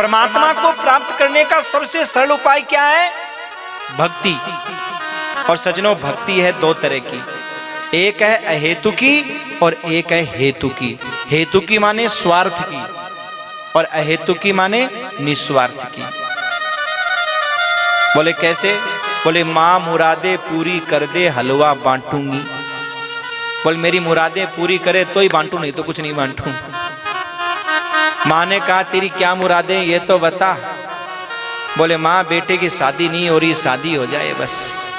परमात्मा को प्राप्त करने का सबसे सरल उपाय क्या है? भक्ति। और सज्जनों, भक्ति है दो तरह की, एक है अहेतु की और एक है हेतु की। हेतु की माने स्वार्थ की और अहेतु की माने निस्वार्थ की। बोले कैसे? बोले माँ मुरादे पूरी कर दे हलवा बांटूंगी। बोले मेरी मुरादें पूरी करे तो ही बांटू, नहीं तो कुछ नहीं बांटू। माँ ने कहा तेरी क्या मुरादें ये तो बता। बोले माँ बेटे की शादी नहीं हो रही, शादी हो जाए बस,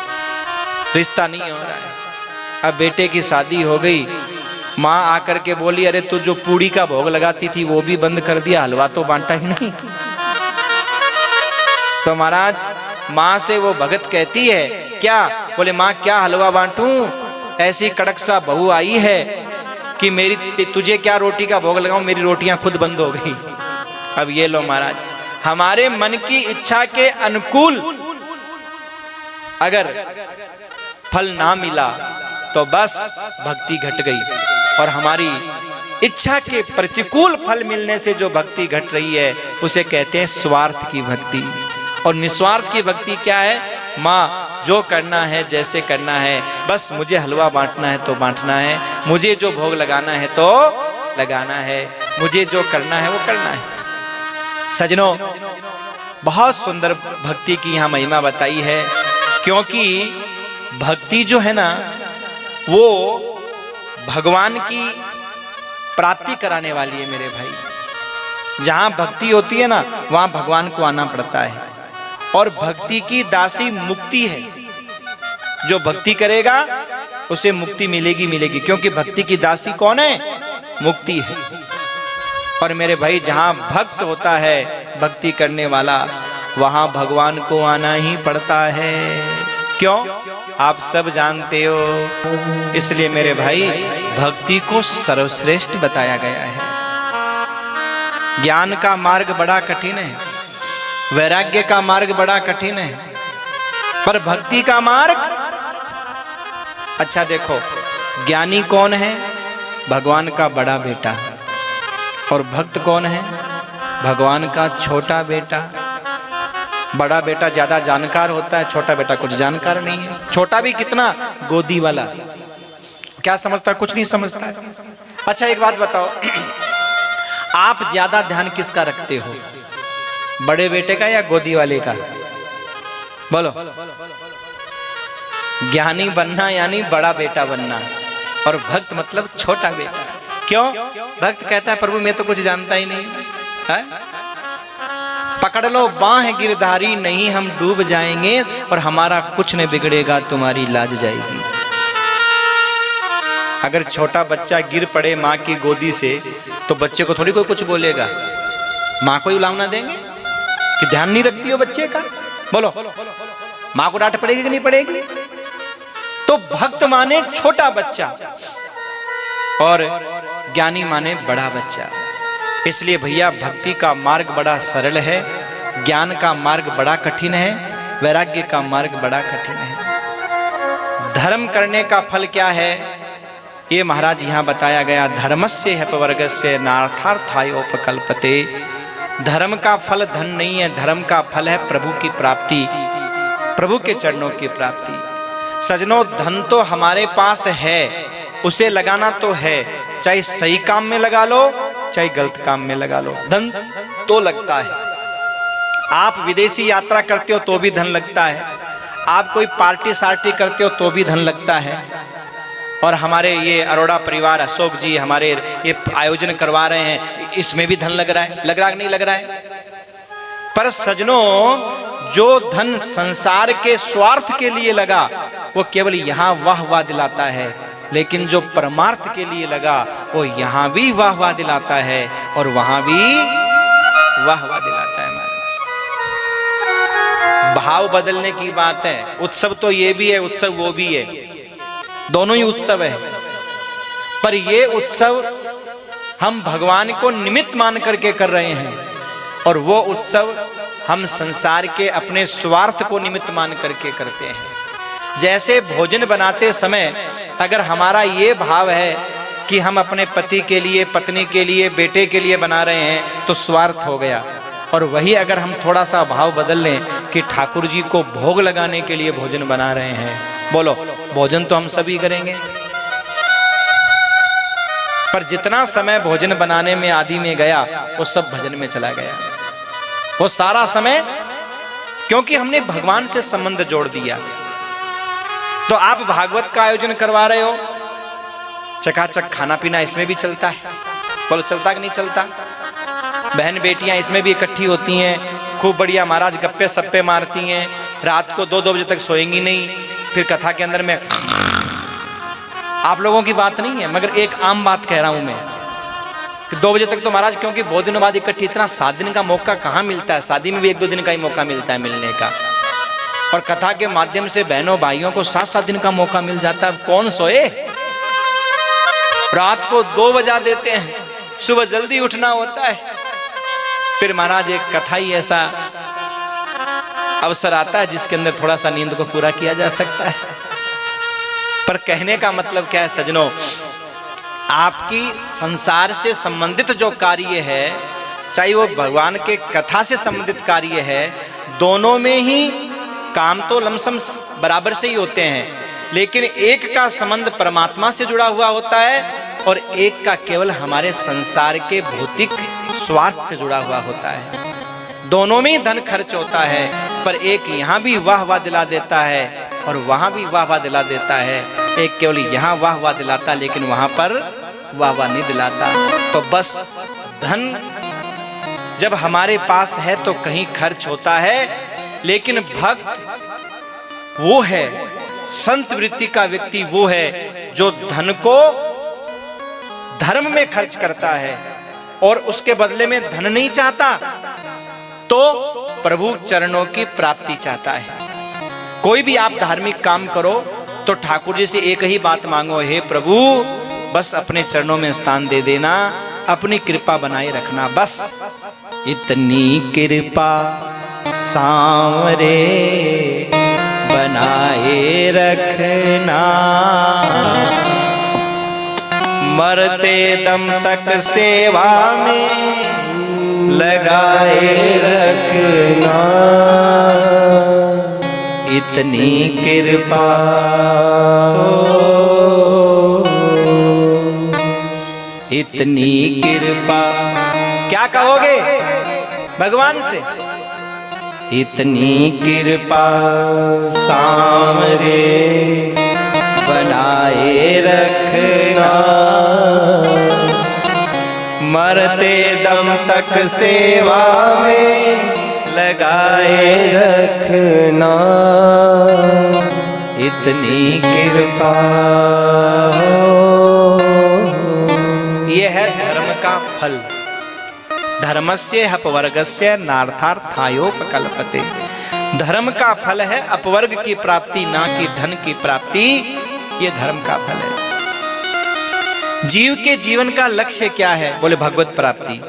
रिश्ता नहीं हो रहा है। अब बेटे की शादी हो गई, माँ आकर के बोली अरे तू जो पूड़ी का भोग लगाती थी वो भी बंद कर दिया, हलवा तो बांटा ही नहीं। तो महाराज माँ से वो भगत कहती है क्या? बोले माँ क्या हलवा बांटूं, ऐसी कड़क सा बहू आई है कि मेरी तुझे क्या रोटी का भोग लगाऊं, मेरी रोटियां खुद बंद हो गई। अब ये लो महाराज, हमारे मन की इच्छा के अनुकूल अगर फल ना मिला तो बस भक्ति घट गई, और हमारी इच्छा के प्रतिकूल फल मिलने से जो भक्ति घट रही है उसे कहते हैं स्वार्थ की भक्ति। और निस्वार्थ की भक्ति क्या है? माँ जो करना है जैसे करना है, बस मुझे हलवा बांटना है तो बांटना है, मुझे जो भोग लगाना है तो लगाना है, मुझे जो करना है वो करना है। सजनों, बहुत सुंदर भक्ति की यहाँ महिमा बताई है, क्योंकि भक्ति जो है ना वो भगवान की प्राप्ति कराने वाली है मेरे भाई। जहां भक्ति होती है ना वहां भगवान को आना पड़ता है, और भक्ति की दासी मुक्ति है। जो भक्ति करेगा उसे मुक्ति मिलेगी मिलेगी, क्योंकि भक्ति की दासी कौन है? मुक्ति है। और मेरे भाई जहां भक्त होता है, भक्ति करने वाला, वहां भगवान को आना ही पड़ता है। क्यों? आप सब जानते हो। इसलिए मेरे भाई भक्ति को सर्वश्रेष्ठ बताया गया है। ज्ञान का मार्ग बड़ा कठिन है, वैराग्य का मार्ग बड़ा कठिन है, पर भक्ति का मार्ग, अच्छा देखो, ज्ञानी कौन है? भगवान का बड़ा बेटा। और भक्त कौन है? भगवान का छोटा बेटा। बड़ा बेटा ज्यादा जानकार होता है, छोटा बेटा कुछ जानकार नहीं है। छोटा भी कितना? गोदी वाला। क्या समझता? कुछ नहीं समझता है। अच्छा एक बात बताओ, आप ज्यादा ध्यान किसका रखते हो? बड़े बेटे का या गोदी वाले का? बोलो। ज्ञानी बनना यानी बड़ा बेटा बनना, और भक्त मतलब छोटा बेटा। क्यों? भक्त कहता है प्रभु मैं तो कुछ जानता ही नहीं है? पकड़ लो बांह गिरधारी, नहीं हम डूब जाएंगे, और हमारा कुछ नहीं बिगड़ेगा, तुम्हारी लाज जाएगी। अगर छोटा बच्चा गिर पड़े माँ की गोदी से तो बच्चे को थोड़ी कोई कुछ बोलेगा। माँ को ही उलावना देंगे कि ध्यान नहीं रखती हो बच्चे का? बोलो, माँ को डांट पड़ेगी कि नहीं पड़ेगी? तो भक्त माने छोटा बच्चा और ज्ञानी माने बड़ा बच्चा। इसलिए भैया भक्ति का मार्ग बड़ा सरल है, ज्ञान का मार्ग बड़ा कठिन है, वैराग्य का मार्ग बड़ा कठिन है। धर्म करने का फल क्या है ये महाराज यहाँ बताया गया। धर्मस्य हेतुवर्गस्य नार्थार्थायोपकल्पते। धर्म का फल धन नहीं है, धर्म का फल है प्रभु की प्राप्ति, प्रभु के चरणों की प्राप्ति। सजनों, धन तो हमारे पास है, उसे लगाना तो है, चाहे सही काम में लगा लो चाहे गलत काम में लगा लो, धन तो लगता है। आप विदेशी यात्रा करते हो तो भी धन लगता है, आप कोई पार्टी सार्टी करते हो तो भी धन लगता है। और हमारे ये अरोड़ा परिवार अशोक जी हमारे ये आयोजन करवा रहे हैं, इसमें भी धन लग रहा है, लग रहा है नहीं लग रहा है? पर सजनों, जो धन संसार के स्वार्थ के लिए लगा वो केवल यहाँ वाह वाह दिलाता है, लेकिन जो परमार्थ के लिए लगा वो यहाँ भी वाह वाह दिलाता है और वहां भी वाह वाह दिलाता है। भाव बदलने की बात है। उत्सव तो ये भी है, उत्सव वो भी है, दोनों ही उत्सव है। पर ये उत्सव हम भगवान को निमित्त मान करके कर रहे हैं, और वो उत्सव हम संसार के अपने स्वार्थ को निमित्त मान करके करते हैं। जैसे भोजन बनाते समय अगर हमारा ये भाव है कि हम अपने पति के लिए, पत्नी के लिए, बेटे के लिए बना रहे हैं तो स्वार्थ हो गया। और वही अगर हम थोड़ा सा भाव बदल लें कि ठाकुर जी को भोग लगाने के लिए भोजन बना रहे हैं, बोलो भोजन तो हम सभी करेंगे, पर जितना समय भोजन बनाने में आदि में गया वो सब भजन में चला गया, वो सारा समय, क्योंकि हमने भगवान से संबंध जोड़ दिया। तो आप भागवत का आयोजन करवा रहे हो, चकाचक खाना पीना इसमें भी चलता है, बोलो चलता कि नहीं चलता? बहन बेटियां इसमें भी इकट्ठी होती हैं, खूब बढ़िया महाराज गप्पे सप्पे मारती हैं, रात को 2-2 बजे तक सोएंगी नहीं, फिर कथा के अंदर में, आप लोगों की बात नहीं है मगर एक आम बात कह रहा हूं मैं कि 2 बजे तक तो महाराज, क्योंकि बहुत दिनों बाद इकट्ठी, इतना 7 दिन का मौका कहाँ मिलता है, शादी में भी 1-2 दिन का ही मौका मिलता है मिलने का, और कथा के माध्यम से बहनों भाइयों को 7-7 दिन का मौका मिल जाता है। कौन सोए? रात को 2 बजा देते हैं, सुबह जल्दी उठना होता है, फिर महाराज एक कथा ही ऐसा अवसर आता है जिसके अंदर थोड़ा सा नींद को पूरा किया जा सकता है। पर कहने का मतलब क्या है सजनों, आपकी संसार से संबंधित जो कार्य है, चाहे वो भगवान के कथा से संबंधित कार्य है, दोनों में ही काम तो लमसम बराबर से ही होते हैं, लेकिन एक का संबंध परमात्मा से जुड़ा हुआ होता है और एक का केवल हमारे संसार के भौतिक स्वार्थ से जुड़ा हुआ होता है। दोनों में ही धन खर्च होता है, पर एक यहाँ भी वाह वाह दिला देता है और वहां भी वाह वाह दिला देता है, एक केवल यहाँ वाह वाह दिलाता लेकिन वहां पर वाह वाह नहीं दिलाता। तो बस धन जब हमारे पास है तो कहीं खर्च होता है, लेकिन भक्त वो है, संत वृत्ति का व्यक्ति वो है जो धन को धर्म में खर्च करता है और उसके बदले में धन नहीं चाहता, तो प्रभु चरणों की प्राप्ति चाहता है। कोई भी आप धार्मिक काम करो तो ठाकुर जी से एक ही बात मांगो, हे प्रभु बस अपने चरणों में स्थान दे देना, अपनी कृपा बनाए रखना, बस इतनी कृपा सांवरे बनाए रखना, मरते दम तक सेवा में लगाए रखना, इतनी कृपा इतनी कृपा। क्या कहोगे भगवान से? इतनी कृपा सांवरे बनाए रखना, मरते दम तक सेवा में लगाए रखना, इतनी कृपा। यह है धर्म का फल। धर्मस्य अपवर्गस्य नार्थार्थायोपकल्पते। धर्म का फल है अपवर्ग की प्राप्ति, ना कि धन की प्राप्ति। ये धर्म का फल है। जीव के जीवन का लक्ष्य क्या है? बोले भगवत प्राप्ति।